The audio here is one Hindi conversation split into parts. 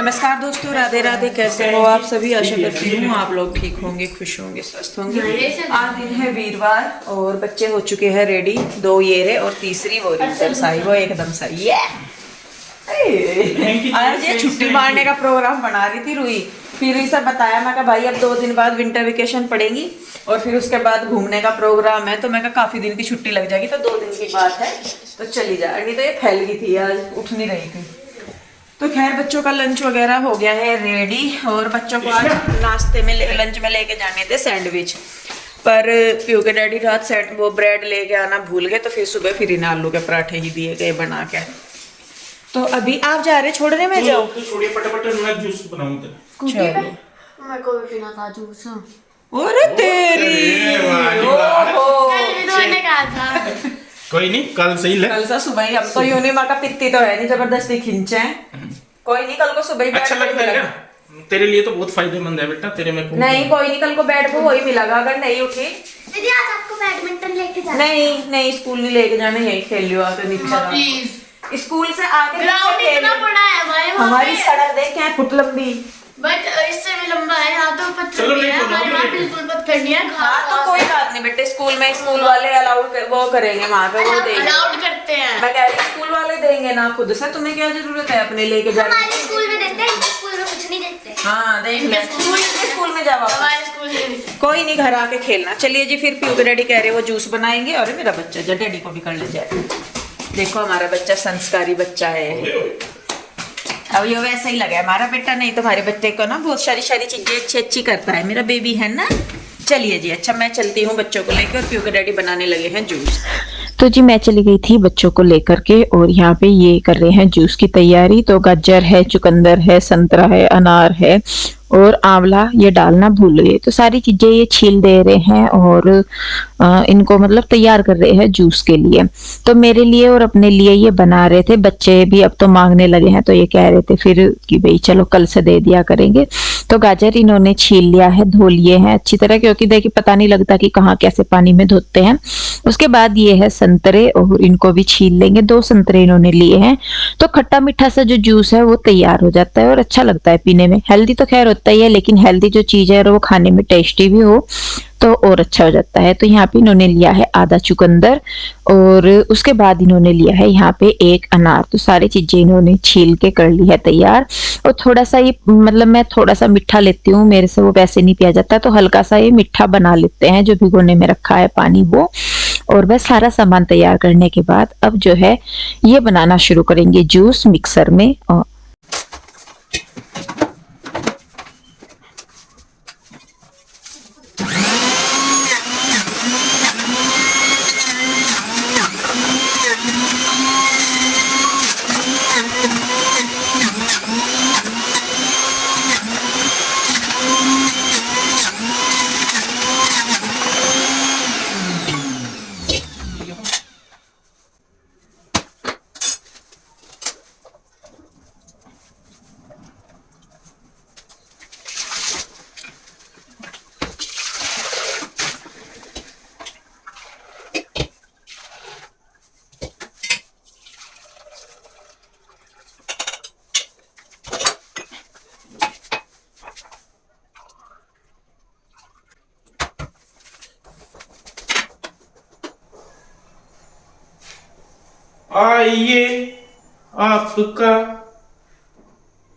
नमस्कार दोस्तों, राधे राधे। कैसे हो आप सभी? आशा करती हूँ आप लोग ठीक होंगे, खुश होंगे, स्वस्थ होंगे। आज दिन है वीरवार और बच्चे हो चुके हैं रेडी। 2 ये रहे और तीसरी वो साई, वो एकदम सही है। आज ये छुट्टी मारने का प्रोग्राम बना रही थी रुई। फिर इसे बताया, मैं कहा भाई अब 2 दिन बाद विंटर वेकेशन पड़ेगी और फिर उसके बाद घूमने का प्रोग्राम है, तो मैं कहा काफी दिन की छुट्टी लग जाएगी, तो 2 दिन की बात है तो चली जा। नहीं तो ये फैल गई थी, आज उठ नहीं रही थी। तो खैर बच्चों का लंच वगैरह हो गया है रेडी और बच्चों को आज नाश्ते में लंच में लेके जाने थे सैंडविच, पर प्यू के डैडी रात वो ब्रेड लेके आना भूल गए, तो फिर सुबह फिर इन आलू के पराठे ही दिए गए बना के। तो अभी आप जा रहे छोड़ने में जाओ तो छोड़िए, फटाफट मैं जूस बनाऊं। मैं को भी पीना था जूस। अरे तेरी कहा था कोई नहीं, कल सही ले। कल से सुबह ही, अब तो यूनी माँ का पित्ती तो है नहीं, जबरदस्ती खींचे हैं। कोई नहीं, कल को सुबह ही अच्छा लगता है क्या? तेरे लिए तो बहुत फायदेमंद है बेटा, तेरे में नहीं कोई नहीं, कल को बैठ को वही मिलेगा अगर नहीं उठी। दीदी आज आपको बैडमिंटन लेके जाना। नहीं स्कूल नहीं लेके जाने, यही खेल लियो आके नीचे। प्लीज स्कूल से आके ग्राउंड इतना बड़ा है भाई, हमारी सड़क देख क्या फुट लंबी, बट इससे भी लंबा है। यहाँ तो पत्थर नहीं है, हमारे वहाँ बिल्कुल पत्थर नहीं है। हाँ तो कोई बात नहीं बेटे, स्कूल में स्कूल वाले अलाउड वो करेंगे, वहाँ पे वो देंगे, अलाउड करते हैं। मैं कह रही स्कूल वाले देंगे ना खुद से, तुम्हें क्या जरूरत है अपने लेके जाने हमारे स्कूल में देते हैं, स्कूल में कुछ नहीं देते। हाँ देख ले, स्कूल में जाओ। हमारे स्कूल में देते। कोई नहीं, घर आके खेलना। चलिए जी, फिर प्यू के डैडी कह रहे वो जूस बनाएंगे और मेरा बच्चा जो डैडी को भी कर ले जाए। देखो हमारा बच्चा संस्कारी बच्चा है। अब ये वैसा ही लगा है हमारा बेटा, नहीं तो हमारे बच्चे को ना बहुत सारी चीजें अच्छी करता है, मेरा बेबी है ना। चलिए जी, अच्छा मैं चलती हूँ बच्चों को लेकर, प्यू के डैडी बनाने लगे हैं जूस। तो जी मैं चली गई थी बच्चों को लेकर के और यहाँ पे ये कर रहे हैं जूस की तैयारी। तो गाजर है, चुकंदर है, संतरा है, अनार है और आंवला ये डालना भूल गए, तो सारी चीजें ये छील दे रहे हैं और इनको मतलब तैयार कर रहे हैं जूस के लिए। तो मेरे लिए और अपने लिए ये बना रहे थे। बच्चे भी अब तो मांगने लगे हैं, तो ये कह रहे थे फिर कि भाई चलो कल से दे दिया करेंगे। तो गाजर इन्होंने छील लिया है, धो लिए हैं अच्छी तरह, क्योंकि देखिए पता नहीं लगता कि कहाँ कैसे पानी में धोते हैं। उसके बाद ये है संतरे और इनको भी छील लेंगे। 2 संतरे इन्होंने लिए हैं, तो खट्टा मीठा सा जो जूस है वो तैयार हो जाता है और अच्छा लगता है पीने में। हेल्दी तो खैर होता ही है, लेकिन हेल्दी जो चीज है और वो खाने में टेस्टी भी हो तो और अच्छा हो जाता है। तो यहाँ पे इन्होंने लिया है आधा चुकंदर और उसके बाद इन्होंने लिया है यहाँ पे 1 अनार। तो सारी चीजें इन्होंने छील के कर ली है तैयार। और थोड़ा सा ये मतलब मैं थोड़ा सा मीठा लेती हूँ, मेरे से वो वैसे नहीं पिया जाता, तो हल्का सा ये मीठा बना लेते हैं जो भिगोने में रखा है पानी वो। और बस सारा सामान तैयार करने के बाद अब जो है ये बनाना शुरू करेंगे जूस मिक्सर में। और आइए आपका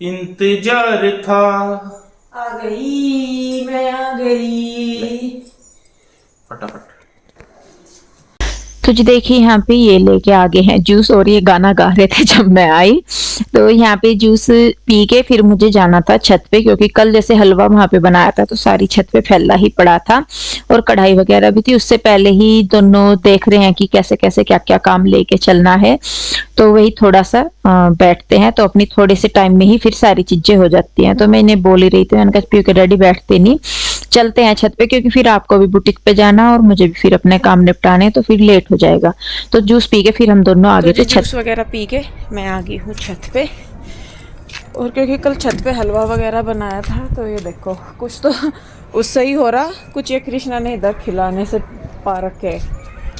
इंतजार था। आ गई, मैं आ गई। फटाफट। तो जी देखिए यहाँ पे ये लेके आ गए हैं जूस और ये गाना गा रहे थे जब मैं आई। तो यहाँ पे जूस पी के फिर मुझे जाना था छत पे, क्योंकि कल जैसे हलवा वहां पे बनाया था तो सारी छत पे फैला ही पड़ा था और कढ़ाई वगैरह भी थी। उससे पहले ही दोनों देख रहे हैं कि कैसे कैसे क्या क्या काम लेके चलना है। तो वही थोड़ा सा बैठते हैं तो अपनी थोड़े से टाइम में ही फिर सारी चीजें हो जाती हैं। तो मैं इन्हें बोल ही रही थी, मैंने कहा प्यू के डैडी बैठते नहीं, चलते हैं छत पे, क्योंकि फिर आपको भी बुटीक पे जाना और मुझे भी फिर अपने काम निपटाने, तो फिर लेट हो जाएगा। तो जूस पी के फिर हम दोनों आगे थे छत। जूस वगैरह पी के मैं आ गई हूँ छत पे, और क्योंकि कल छत पे हलवा वगैरह बनाया था तो ये देखो कुछ तो उससे ही हो रहा, कुछ ये कृष्णा ने इधर खिलाने से पा रखे।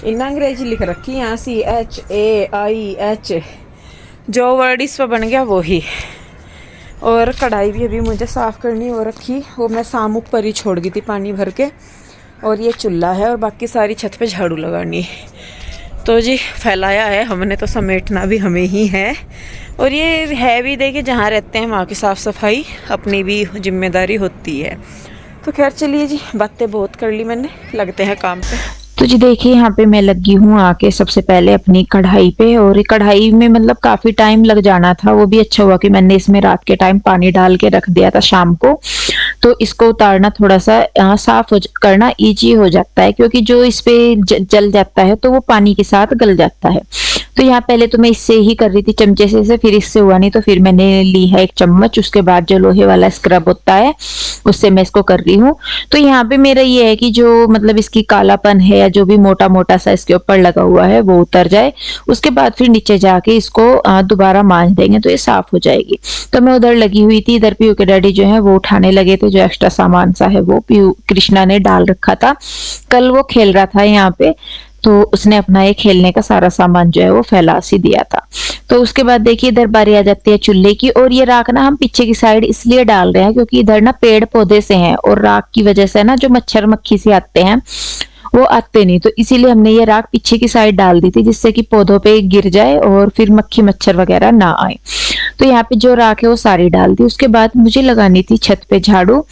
इन अंग्रेजी लिख रखी यहाँ CHAIH, जो वर्ड इस पर बन गया वो ही। और कढ़ाई भी अभी मुझे साफ़ करनी हो रखी, वो मैं शाम ऊपर ही छोड़ गई थी पानी भर के। और ये चूल्हा है और बाकी सारी छत पे झाड़ू लगानी है। तो जी फैलाया है हमने, तो समेटना भी हमें ही है। और ये है भी, देखिए जहाँ रहते हैं वहाँ की साफ़ सफाई अपनी भी जिम्मेदारी होती है। तो खैर चलिए जी, बातें बहुत कर ली मैंने, लगते हैं काम पे। तो जी देखिए यहाँ पे मैं लगी हूँ आके सबसे पहले अपनी कढ़ाई पे। और ये कढ़ाई में मतलब काफ़ी टाइम लग जाना था, वो भी अच्छा हुआ कि मैंने इसमें रात के टाइम पानी डाल के रख दिया था शाम को। तो इसको उतारना थोड़ा सा साफ करना इजी हो जाता है, क्योंकि जो इस पे जल जाता है तो वो पानी के साथ गल जाता है। तो यहाँ पहले तो मैं इससे ही कर रही थी चमचे से, फिर इससे हुआ नहीं तो फिर मैंने ली है एक चम्मच। उसके बाद जो लोहे वाला स्क्रब होता है उससे मैं इसको कर रही हूँ। तो यहाँ पे मेरा ये है कि जो मतलब इसकी कालापन है या जो भी मोटा मोटा सा इसके ऊपर लगा हुआ है वो उतर जाए। उसके बाद फिर नीचे जाके इसको दोबारा मांज देंगे तो ये साफ हो जाएगी। तो मैं उधर लगी हुई थी, इधर पीयू के डैडी जो है वो उठाने लगे थे, जो एक्स्ट्रा सामान सा है वो पीयू कृष्णा ने डाल रखा था। कल वो खेल रहा था यहाँ पे, तो उसने अपना ये खेलने का सारा सामान जो है वो फैला सी दिया था। तो उसके बाद देखिए इधर बारी आ जाती है चूल्हे की। और ये राख ना हम पीछे की साइड इसलिए डाल रहे हैं क्योंकि इधर ना पेड़ पौधे से हैं और राख की वजह से ना जो मच्छर मक्खी से आते हैं वो आते नहीं। तो इसीलिए हमने ये राख पीछे की साइड डाल दी थी, जिससे कि पौधों पे गिर जाए और फिर मक्खी मच्छर वगैरह ना आए। तो यहाँ पे जो राख है वो सारी डाल दी। उसके बाद मुझे लगानी थी छत पे झाड़ू,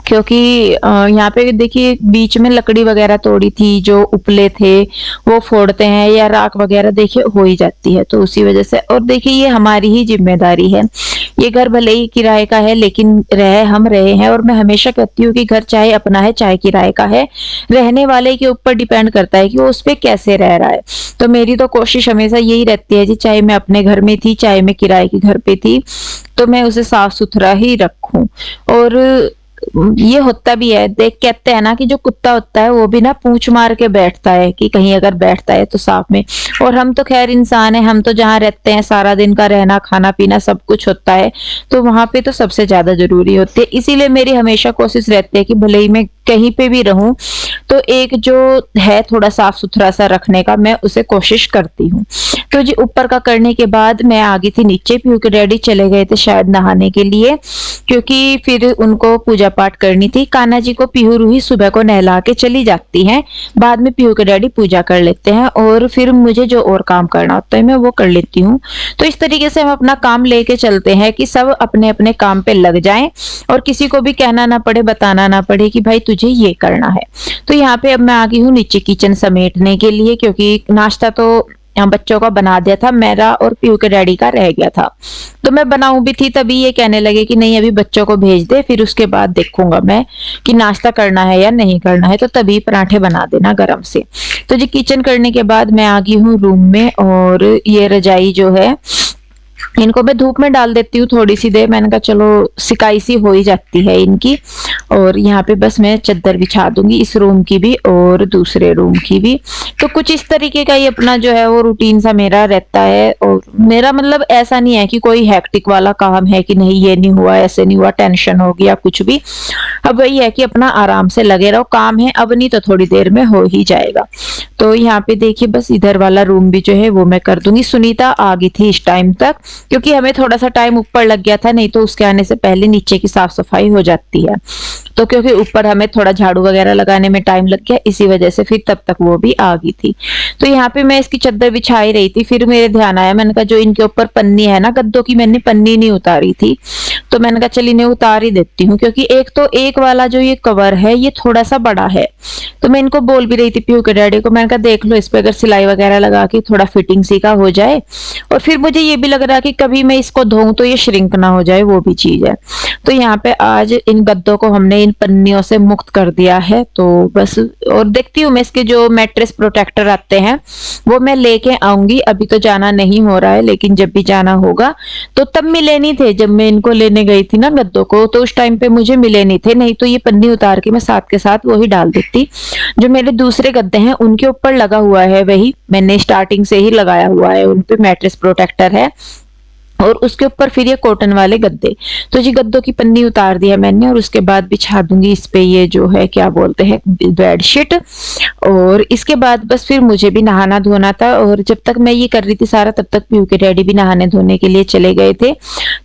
क्योंकि यहाँ पे देखिए बीच में लकड़ी वगैरह तोड़ी थी, जो उपले थे वो फोड़ते हैं या राख वगैरह देखिए हो ही जाती है, तो उसी वजह से। और देखिए ये हमारी ही जिम्मेदारी है। ये घर भले ही किराए का है लेकिन हम रहे हैं। और मैं हमेशा कहती हूँ कि घर चाहे अपना है चाहे किराए का है, रहने वाले के ऊपर डिपेंड करता है कि वो उस पर कैसे रह रहा है। तो मेरी तो कोशिश हमेशा यही रहती है जी, चाहे मैं अपने घर में थी चाहे मैं किराए के घर पे थी, तो मैं उसे साफ सुथरा ही रखूं। और ये होता भी है, देख कहते हैं ना कि जो कुत्ता होता है वो भी ना पूंछ मार के बैठता है कि कहीं अगर बैठता है तो साफ में। और हम तो खैर इंसान है, हम तो जहाँ रहते हैं सारा दिन का रहना खाना पीना सब कुछ होता है, तो वहां पे तो सबसे ज्यादा जरूरी होती है। इसीलिए मेरी हमेशा कोशिश रहती है कि भले ही मैं कहीं पे भी रहूं तो एक जो है थोड़ा साफ सुथरा सा रखने का मैं उसे कोशिश करती हूँ। तो जी ऊपर का करने के बाद मैं आ गई थी नीचे। पीयू के डैडी चले गए थे शायद नहाने के लिए, क्योंकि फिर उनको पूजा पाठ करनी थी। कान्हा जी को पीहू रूही सुबह को नहला के चली जाती हैं, बाद में पीहू के डैडी पूजा कर लेते हैं और फिर मुझे जो और काम करना होता है मैं वो कर लेती हूँ। तो इस तरीके से हम अपना काम लेके चलते हैं कि सब अपने अपने काम पे लग जाएं और किसी को भी कहना ना पड़े, बताना ना पड़े कि भाई तुझे ये करना है। तो यहाँ पे अब मैं आ गई हूँ नीचे किचन समेटने के लिए, क्योंकि नाश्ता तो बच्चों का बना दिया था, मेरा और पीयू के डैडी का रह गया था। तो मैं बनाऊं भी थी तभी ये कहने लगे कि नहीं अभी बच्चों को भेज दे, फिर उसके बाद देखूंगा मैं कि नाश्ता करना है या नहीं करना है, तो तभी पराठे बना देना गरम से। तो जी किचन करने के बाद मैं आ गई हूँ रूम में। और ये रजाई जो है इनको मैं धूप में डाल देती हूँ थोड़ी सी देर, मैंने कहा चलो सिकाई सी हो ही जाती है इनकी। और यहाँ पे बस मैं चद्दर बिछा दूंगी, इस रूम की भी और दूसरे रूम की भी। तो कुछ इस तरीके का ही अपना जो है वो रूटीन सा मेरा रहता है। और मेरा मतलब ऐसा नहीं है कि कोई हैक्टिक वाला काम है कि नहीं ये नहीं हुआ ऐसे नहीं हुआ, टेंशन हो गया कुछ भी। अब वही है कि अपना आराम से लगे रहो, काम है अब नहीं तो थोड़ी देर में हो ही जाएगा। तो यहाँ पे देखिए बस इधर वाला रूम भी जो है वो मैं कर दूंगी। सुनीता आ गई थी इस टाइम तक, क्योंकि हमें थोड़ा सा टाइम ऊपर लग गया था, नहीं तो उसके आने से पहले नीचे की साफ सफाई हो जाती है। तो क्योंकि ऊपर हमें थोड़ा झाड़ू वगैरह लगाने में टाइम लग गया, इसी वजह से फिर तब तक वो भी आ गई थी। तो यहाँ पे मैं इसकी चद्दर बिछाई रही थी, फिर मेरे ध्यान आया, मैंने कहा जो इनके ऊपर पन्नी है ना गद्दों की, मैंने पन्नी नहीं उतारी थी, तो मैंने कहा चल इन्हें उतार ही देती हूँ। क्योंकि एक तो एक वाला जो ये कवर है ये थोड़ा सा बड़ा है, तो मैं इनको बोल भी रही थी पीयू के डैडी को, मैंने कहा देख लो इस पे अगर सिलाई वगैरह लगा के थोड़ा फिटिंग सी का हो जाए। और फिर मुझे ये भी लग रहा कि कभी मैं इसको धोऊं तो ये श्रिंक ना हो जाए, वो भी चीज है। तो यहाँ पे आज इन गद्दों को हमने इन पन्नियों से मुक्त कर दिया है। तो बस और देखती हूँ मैं इसके जो मैट्रेस प्रोटेक्टर आते हैं वो मैं लेके आऊंगी। अभी तो जाना नहीं हो रहा है, लेकिन जब भी जाना होगा तो तब मिले नहीं थे, जब मैं इनको लेने गई थी ना गद्दों को, तो उस टाइम पे मुझे मिले नहीं थे, नहीं तो ये पन्नी उतार के मैं साथ के साथ वही डाल देती। जो मेरे दूसरे गद्दे हैं उनके ऊपर लगा हुआ है, वही मैंने स्टार्टिंग से ही लगाया हुआ है, उन पे मैट्रेस प्रोटेक्टर है। और उसके ऊपर फिर ये कॉटन वाले गद्दे। तो जी गद्दों की पन्नी उतार दिया मैंने और उसके बाद बिछा दूंगी इस पे ये जो है क्या बोलते हैं बेडशीट। और इसके बाद बस फिर मुझे भी नहाना धोना था, और जब तक मैं ये कर रही थी सारा तब तक पीहू के डैडी भी नहाने धोने के लिए चले गए थे।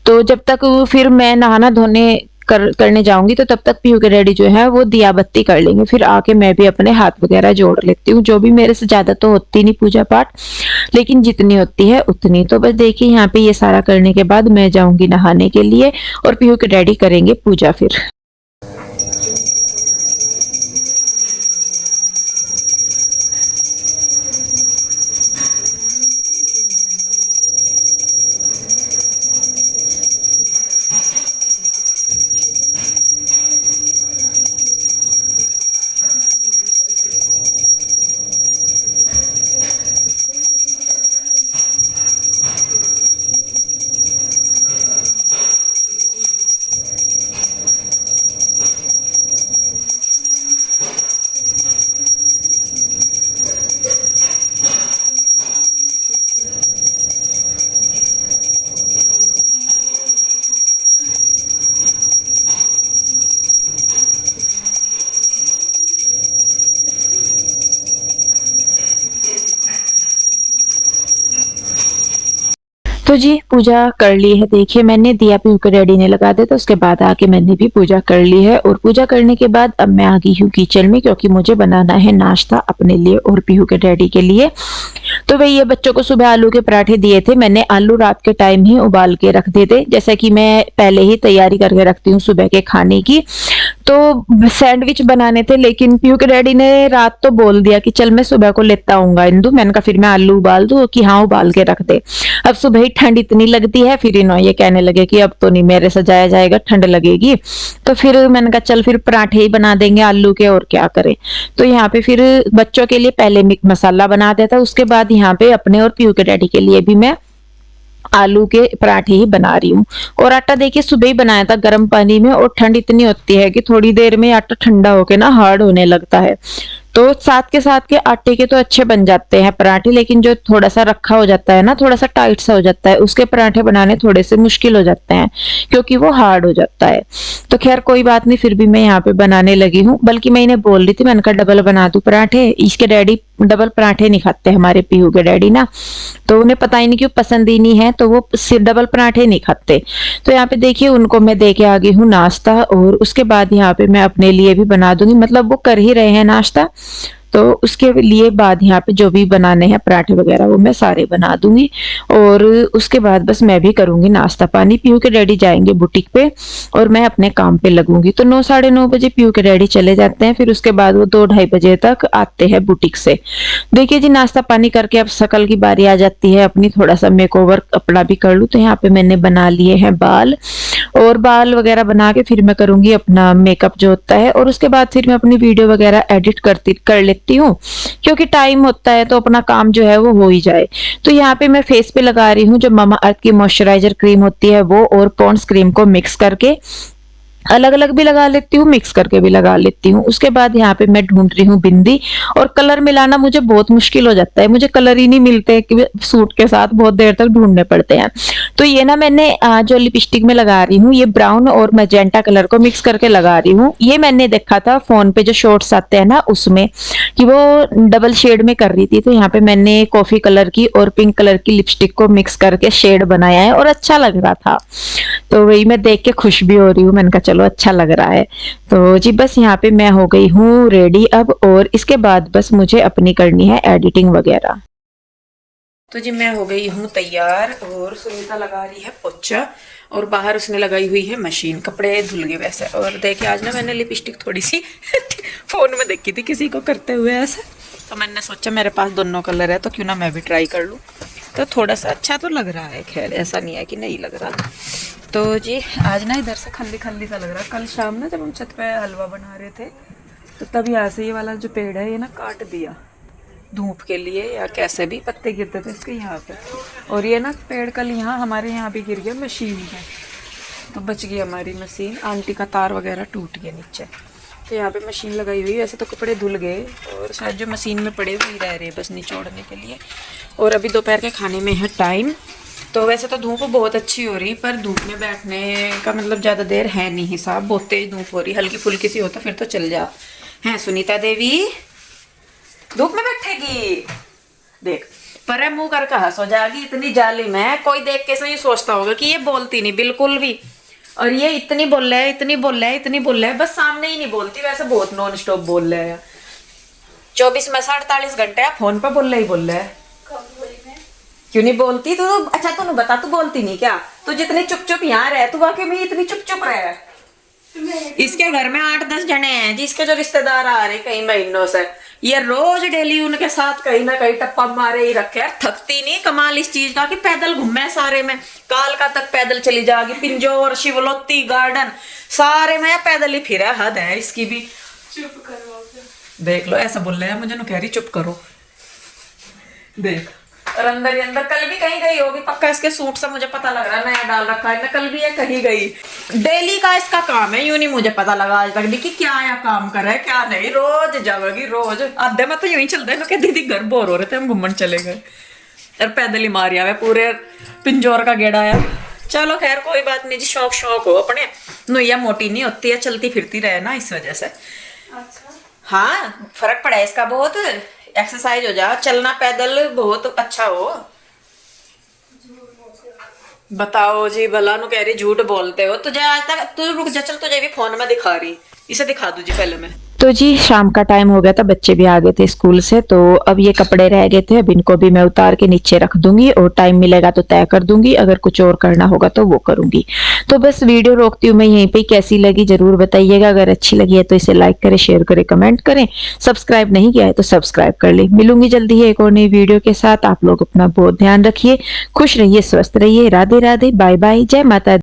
तो जब तक फिर मैं नहाना धोने करने जाऊंगी तो तब तक पीहू के डैडी जो है वो दिया बत्ती कर लेंगे, फिर आके मैं भी अपने हाथ वगैरह जोड़ लेती हूँ। जो भी मेरे से ज्यादा तो होती नहीं पूजा पाठ, लेकिन जितनी होती है उतनी। तो बस देखिए यहाँ पे ये सारा करने के बाद मैं जाऊंगी नहाने के लिए और पीहू के डैडी करेंगे पूजा फिर। तो जी पूजा कर ली है, देखिए मैंने दिया पीहू के डैडी ने लगा दिया, तो उसके बाद आके मैंने भी पूजा कर ली है। और पूजा करने के बाद अब मैं आ गई हूँ किचन में, क्योंकि मुझे बनाना है नाश्ता अपने लिए और पीहू के डैडी के लिए। तो वही ये बच्चों को सुबह आलू के पराठे दिए थे मैंने, आलू रात के टाइम ही उबाल के रख दिए थे, जैसा कि मैं पहले ही तैयारी करके रखती हूँ सुबह के खाने की। तो सैंडविच बनाने थे, लेकिन पीहू के डैडी ने रात तो बोल दिया कि चल मैं सुबह को लेता आऊंगा इंदु। मैंने कहा फिर मैं आलू उबाल दूं, कि हाँ उबाल के रख दे। अब सुबह ही ठंड इतनी लगती है, फिर इन्होंने ये कहने लगे कि अब तो नहीं मेरे से जाया जाएगा, ठंड लगेगी। तो फिर मैंने कहा चल फिर पराठे ही बना देंगे आलू के, और क्या करें। तो यहाँ पे फिर बच्चों के लिए पहले मसाला बना दिया था, उसके बाद यहाँ पे अपने और पीहू के डैडी के लिए भी मैं आलू के पराठे ही बना रही हूँ। और आटा देखिए सुबह ही बनाया था गर्म पानी में, और ठंड इतनी होती है कि थोड़ी देर में आटा ठंडा होके ना हार्ड होने लगता है। तो साथ के आटे के तो अच्छे बन जाते हैं पराठे, लेकिन जो थोड़ा सा रखा हो जाता है ना, थोड़ा सा टाइट सा हो जाता है, उसके पराठे बनाने थोड़े से मुश्किल हो जाते हैं, क्योंकि वो हार्ड हो जाता है। तो खैर कोई बात नहीं, फिर भी मैं यहाँ पे बनाने लगी हूँ। बल्कि मैं इन्हें बोल रही थी, मैंने कहा डबल बना दूं पराठे। इसके डैडी डबल पराठे नहीं खाते, हमारे पीहू के डैडी ना, तो उन्हें पता ही नहीं क्यों पसंद ही नहीं है, तो वो सिर्फ डबल पराठे नहीं खाते। तो यहाँ पे देखिए उनको मैं दे के आ गई हूँ नाश्ता, और उसके बाद यहाँ पे मैं अपने लिए भी बना दूंगी, मतलब वो कर ही रहे हैं नाश्ता, तो उसके लिए बाद यहाँ पे जो भी बनाने हैं पराठे वगैरह वो मैं सारे बना दूंगी। और उसके बाद बस मैं भी करूंगी नाश्ता पानी। पीहू के डैडी जाएंगे बुटीक पे और मैं अपने काम पे लगूंगी। तो 9 साढ़े 9 बजे पीहू के डैडी चले जाते हैं, फिर उसके बाद वो 2 ढाई बजे तक आते हैं बुटीक से। देखिए जी नाश्ता पानी करके अब शकल की बारी आ जाती है अपनी, थोड़ा सा मेकओवर अपना भी कर लूँ। तो यहाँ पे मैंने बना लिए हैं बाल, और बाल वगैरह बना के फिर मैं करूंगी अपना मेकअप जो होता है, और उसके बाद फिर मैं अपनी वीडियो वगैरह एडिट कर लेती हूँ, क्योंकि टाइम होता है तो अपना काम जो है वो हो ही जाए। तो यहाँ पे मैं फेस पे लगा रही हूँ जो मामा अर्थ की मॉइस्चराइजर क्रीम होती है वो, और पॉन्ड्स क्रीम को मिक्स करके अलग अलग भी लगा लेती हूँ, मिक्स करके भी लगा लेती हूँ। उसके बाद यहाँ पे मैं ढूंढ रही हूँ बिंदी, और कलर मिलाना मुझे बहुत मुश्किल हो जाता है, मुझे कलर ही नहीं मिलते कि सूट के साथ बहुत देर तक ढूंढने पड़ते हैं। तो ये ना मैंने जो लिपस्टिक में लगा रही हूँ ये ब्राउन और मैजेंटा कलर को मिक्स करके लगा रही हूँ। ये मैंने देखा था फोन पे जो शॉर्ट्स आते हैं ना उसमें, कि वो डबल शेड में कर रही थी। तो यहाँ पे मैंने कॉफी कलर की और पिंक कलर की लिपस्टिक को मिक्स करके शेड बनाया है, और अच्छा लग रहा था, तो वही मैं देख के खुश भी हो रही हूँ। मैंने कहा चलो अच्छा लग रहा है। तो जी बस यहाँ पे मैं हो गई हूँ रेडी अब, और इसके बाद बस मुझे अपनी करनी है एडिटिंग वगैरह। तो जी मैं हो गई हूँ तैयार, और सुनीता लगा रही है पोछा, और बाहर उसने लगाई हुई है मशीन, कपड़े धुल गए वैसे। और देखिए आज ना मैंने लिपस्टिक थोड़ी सी फोन में देखी थी किसी को करते हुए ऐसे, तो मैंने सोचा मेरे पास दोनों कलर है तो क्यों ना मैं भी ट्राई कर लूँ। तो थोड़ा सा अच्छा तो लग रहा है, खैर ऐसा नहीं है कि नहीं लग रहा। तो जी आज ना इधर से खल्ली खल्ली सा लग रहा है। कल शाम ना जब हम छत पे हलवा बना रहे थे तो तब यहाँ से ये वाला जो पेड़ है ये ना काट दिया धूप के लिए, या कैसे भी पत्ते गिरते थे इसके यहाँ पे, और ये ना पेड़ कल यहाँ हमारे यहाँ भी गिर गया मशीन में, तो बच गई हमारी मशीन। आंटी का तार वगैरह टूट गया नीचे। तो यहाँ पे मशीन लगाई हुई, वैसे तो कपड़े धुल गए और शायद जो मशीन में पड़े हुए रह रहे बस निचोड़ने के लिए। और अभी दोपहर के खाने में है टाइम, तो वैसे तो धूप बहुत अच्छी हो रही, पर धूप में बैठने का मतलब ज्यादा देर है नहीं हिसाब, बहुत तेज धूप हो रही, हल्की फुल्की सी हो तो फिर तो चल जा। है सुनीता देवी धूप में बैठेगी, देख पर मुंह करके हंस हो जाएगी, इतनी जालिम है, कोई देख के सही सोचता होगा कि ये बोलती नहीं बिल्कुल भी, और ये इतनी बोल रहा है, इतनी बोल रहा है, इतनी बोल रहा है, बस सामने ही नहीं बोलती, वैसे बहुत नॉन स्टॉप बोल रहा है। 24 में 48 घंटे फोन पर बोल रहा है। क्यों नहीं बोलती तू? अच्छा तू बता, तू बोलती नहीं क्या? तू जितनी चुप चुप यहाँ रहे, तू वाकई में इतनी चुप चुप रहे। इसके घर में 8-10 जने हैं जिसके जो रिश्तेदार आ रहे कई महीनों से, ये रोज डेली उनके साथ कहीं ना कहीं टप्पा मारे ही रखे यार, थकती नहीं। कमाल इस चीज का कि पैदल घूमे सारे में, कालका तक पैदल चली जाएगी, पिंजौर, शिवलोत्ती गार्डन सारे में पैदल ही फिरा, हद है इसकी भी। चुप करो देख लो ऐसा बोल रहे हैं, मुझे नु कह रही चुप करो, देख। और अंदर ही अंदर कल भी कहीं गई होगी पक्का, इसके सूट से मुझे पता लग रहा है, नया डाल रखा है, कल भी ये कहीं गई। डेली का इसका काम है, यूं नहीं मुझे पता लगा आज तक कि क्या या काम कर रहा है क्या नहीं, रोज जाएगी रोज। आधे में तो यूं ही चलता है ना, दीदी घर बोर हो रहे थे हम घूमन चले गए, और पैदल ही मारिया हुआ पूरे पिंजौर का गेड़ा है। चलो खैर कोई बात नहीं जी, शौक शौक हो अपने, नोइया मोटी नहीं होती है, चलती फिरती रहे ना इस वजह से। अच्छा हाँ फर्क पड़ा है इसका बहुत, एक्सरसाइज हो जाए, चलना पैदल बहुत अच्छा हो। बताओ जी भला नु कह रही झूठ बोलते हो, तुझे आज तक, तू रुक जा, चल तुझे भी फोन में दिखा रही, इसे दिखा दूँ जी पहले मैं। तो जी शाम का टाइम हो गया था, बच्चे भी आ गए थे स्कूल से, तो अब ये कपड़े रह गए थे, अब इनको भी मैं उतार के नीचे रख दूंगी, और टाइम मिलेगा तो तय कर दूंगी, अगर कुछ और करना होगा तो वो करूंगी। तो बस वीडियो रोकती हूँ मैं यहीं पे, कैसी लगी जरूर बताइएगा, अगर अच्छी लगी है तो इसे लाइक करें, शेयर करें, कमेंट करें, सब्सक्राइब नहीं किया है तो सब्सक्राइब कर ले। मिलूंगी जल्दी है एक और नई वीडियो के साथ, आप लोग अपना बहुत ध्यान रखिए, खुश रहिए, स्वस्थ रहिए, राधे राधे, बाय बाय, जय माता दी।